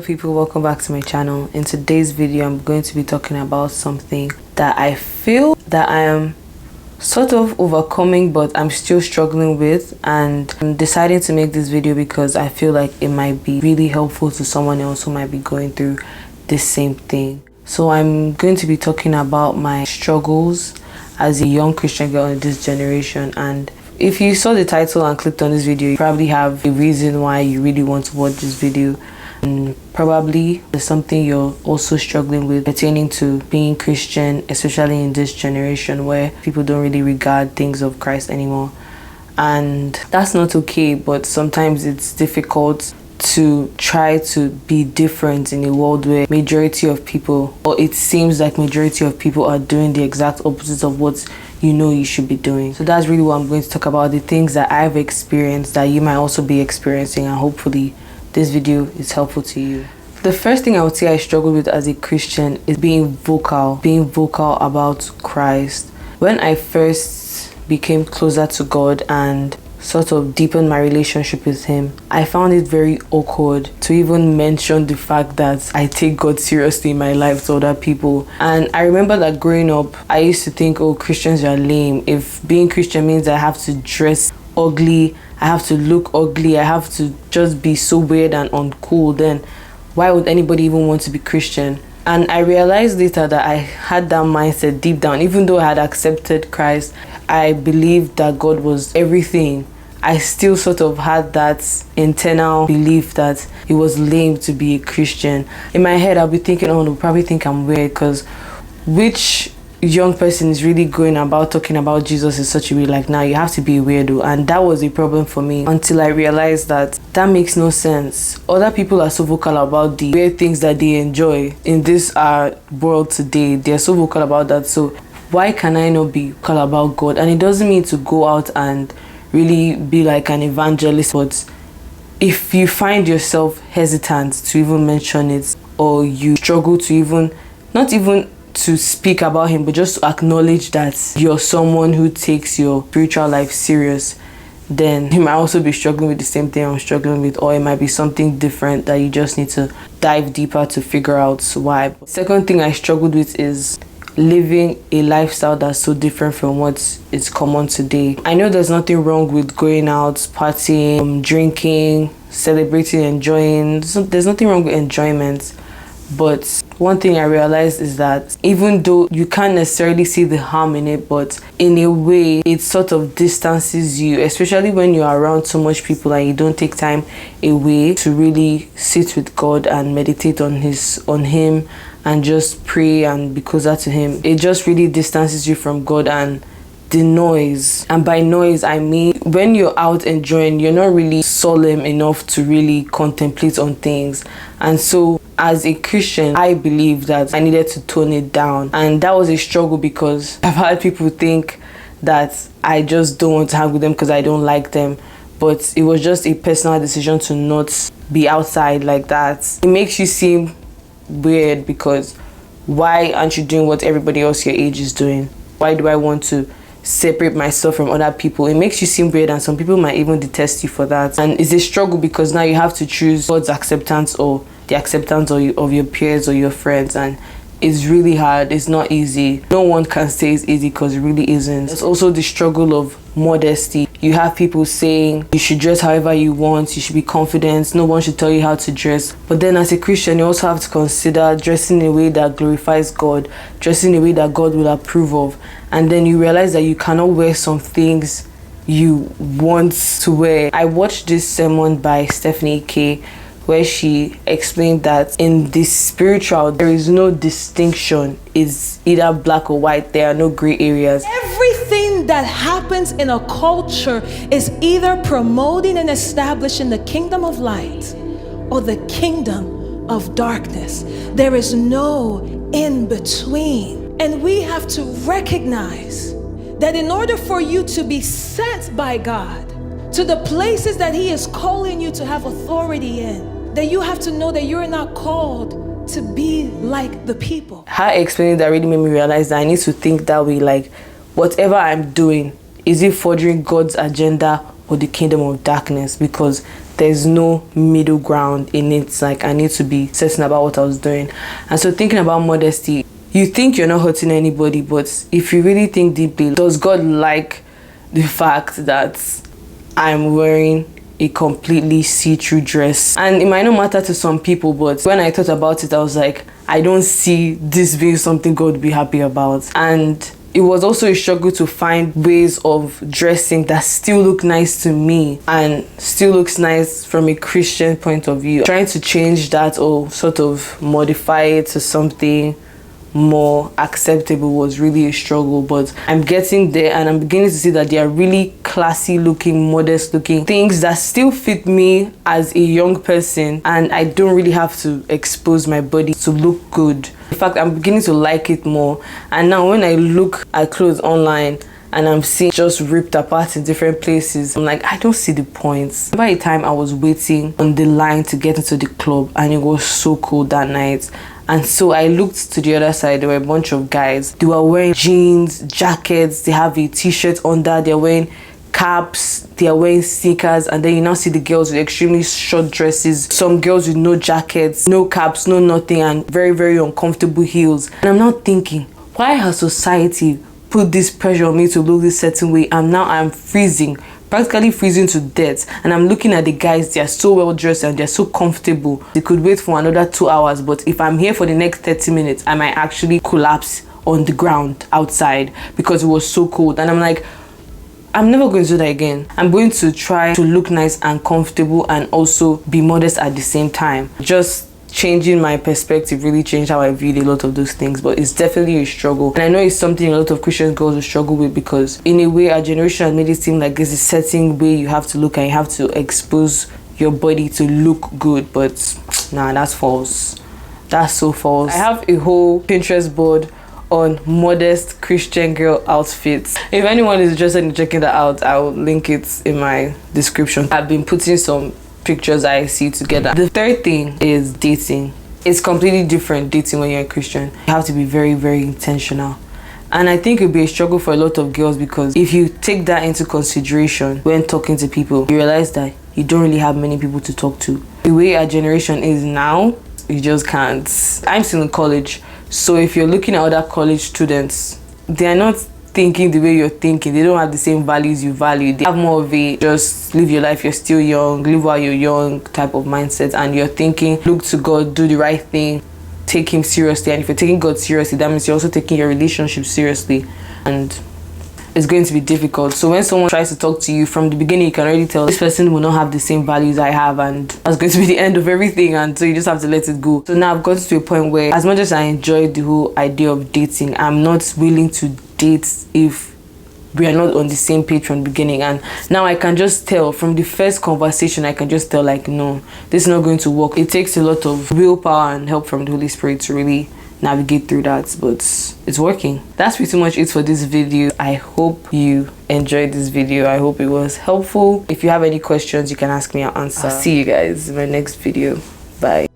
people, welcome back to my channel. In today's video I'm going to be talking about something that I feel that I am sort of overcoming but I'm still struggling with, and I'm deciding to make this video because I feel like it might be really helpful to someone else who might be going through the same thing. So I'm going to be talking about my struggles as a young Christian girl in this generation. And if you saw the title and clicked on this video, you probably have a reason why you really want to watch this video, and probably there's something you're also struggling with pertaining to being Christian, especially in this generation where people don't really regard things of Christ anymore. And that's not okay, but sometimes it's difficult to try to be different in a world where majority of people, or it seems like majority of people, are doing the exact opposite of what you know you should be doing. So that's really what I'm going to talk about, the things that I've experienced that you might also be experiencing, and hopefully this video is helpful to you. The first thing I would say I struggle with as a Christian is being vocal about Christ. When I first became closer to God and sort of deepened my relationship with him, I found it very awkward to even mention the fact that I take God seriously in my life to other people. And I remember that growing up, I used to think, oh, Christians are lame. If being Christian means I have to dress ugly, I have to look ugly, I have to just be so weird and uncool, then why would anybody even want to be Christian? And I realized later that I had that mindset deep down. Even though I had accepted Christ, I believed that God was everything, I still sort of had that internal belief that it was lame to be a Christian. In my head, I'll be thinking, oh, they'll probably think I'm weird, because which young person is really going about talking about Jesus in such a way, like, now you have to be a weirdo? And that was a problem for me until I realized that makes no sense. Other people are so vocal about the weird things that they enjoy in this world today. They're so vocal about that, so why can I not be vocal about God? And it doesn't mean to go out and really be like an evangelist, but if you find yourself hesitant to even mention it, or you struggle to even, not even to speak about him, but just to acknowledge that you're someone who takes your spiritual life serious, then you might also be struggling with the same thing I'm struggling with, or it might be something different that you just need to dive deeper to figure out why. Second thing I struggled with is living a lifestyle that's so different from what is common today. I know there's nothing wrong with going out, partying, drinking, celebrating, enjoying. There's nothing wrong with enjoyment. But one thing I realized is that even though you can't necessarily see the harm in it, but in a way it sort of distances you, especially when you're around so much people and you don't take time away to really sit with God and meditate on him and just pray and be closer to him. It just really distances you from God and the noise. And by noise, I mean when you're out enjoying, you're not really solemn enough to really contemplate on things. And so as a Christian, I believe that I needed to tone it down. And that was a struggle, because I've had people think that I just don't want to hang with them because I don't like them. But it was just a personal decision to not be outside like that. It makes you seem weird, because why aren't you doing what everybody else your age is doing? Why do I want to separate myself from other people? It makes you seem weird, and some people might even detest you for that. And it's a struggle, because now you have to choose God's acceptance or the acceptance of your peers or your friends, and it's really hard. It's not easy. No one can say it's easy, because it really isn't. There's also the struggle of modesty. You have people saying you should dress however you want, you should be confident, no one should tell you how to dress. But then as a Christian, you also have to consider dressing in a way that glorifies God, dressing in a way that God will approve of. And then you realize that you cannot wear some things you want to wear. I watched this sermon by Stephanie K, where she explained that in the spiritual, there is no distinction. It's either black or white. There are no gray areas. Everything that happens in a culture is either promoting and establishing the kingdom of light or the kingdom of darkness. There is no in between. And we have to recognize that in order for you to be sent by God to the places that he is calling you to have authority in, that you have to know that you're not called to be like the people. Her explaining that really made me realize that I need to think that way, like whatever I'm doing, is it furthering God's agenda or the kingdom of darkness? Because there's no middle ground in it. Like, I need to be certain about what I was doing. And so thinking about modesty, you think you're not hurting anybody, but if you really think deeply, does God like the fact that I'm wearing a completely see-through dress? And it might not matter to some people, but when I thought about it, I was like, I don't see this being something God would be happy about. And it was also a struggle to find ways of dressing that still look nice to me and still looks nice from a Christian point of view. Trying to change that or sort of modify it to something more acceptable was really a struggle, but I'm getting there, and I'm beginning to see that they are really classy looking, modest looking things that still fit me as a young person, and I don't really have to expose my body to look good. In fact, I'm beginning to like it more. And now when I look at clothes online and I'm seeing just ripped apart in different places, I'm like, I don't see the point. By the time I was waiting on the line to get into the club, and it was so cold that night, and so I looked to the other side. There were a bunch of guys. They were wearing jeans, jackets, they have a t-shirt under, they're wearing caps, they are wearing sneakers, and then you now see the girls with extremely short dresses, some girls with no jackets, no caps, no nothing, and very, very uncomfortable heels. And I'm now thinking, why has society put this pressure on me to look this certain way? And now I'm freezing, practically freezing to death, and I'm looking at the guys. They are so well dressed and they're so comfortable. They could wait for another 2 hours, but if I'm here for the next 30 minutes, I might actually collapse on the ground outside because it was so cold. And I'm like, I'm never going to do that again. I'm going to try to look nice and comfortable and also be modest at the same time. Just changing my perspective really changed how I viewed a lot of those things, but it's definitely a struggle. And I know it's something a lot of Christian girls will struggle with, because in a way our generation has made it seem like there's a certain way you have to look and you have to expose your body to look good, but nah, that's false. That's so false. I have a whole Pinterest board on modest Christian girl outfits. If anyone is interested in checking that out, I'll link it in my description. I've been putting some pictures I see together. The third thing is dating. It's completely different dating when you're a Christian. You have to be very, very intentional. And I think it'll be a struggle for a lot of girls, because if you take that into consideration when talking to people, you realize that you don't really have many people to talk to. The way our generation is now, you just can't. I'm still in college, so if you're looking at other college students, they are not thinking the way you're thinking. They don't have the same values you value. They have more of a just live your life, you're still young, live while you're young type of mindset, and you're thinking look to God, do the right thing, take him seriously. And if you're taking God seriously, that means you're also taking your relationship seriously, and it's going to be difficult. So when someone tries to talk to you from the beginning, you can already tell this person will not have the same values I have, and that's going to be the end of everything, and so you just have to let it go. So now I've gotten to a point where, as much as I enjoy the whole idea of dating, I'm not willing to date if we are not on the same page from the beginning. And now I can just tell from the first conversation, I can just tell, like, no, this is not going to work. It takes a lot of willpower and help from the Holy Spirit to really navigate through that, but it's working. That's pretty much it for this video. I hope you enjoyed this video. I hope it was helpful. If you have any questions, you can ask me, I'll answer. I'll see you guys in my next video. Bye.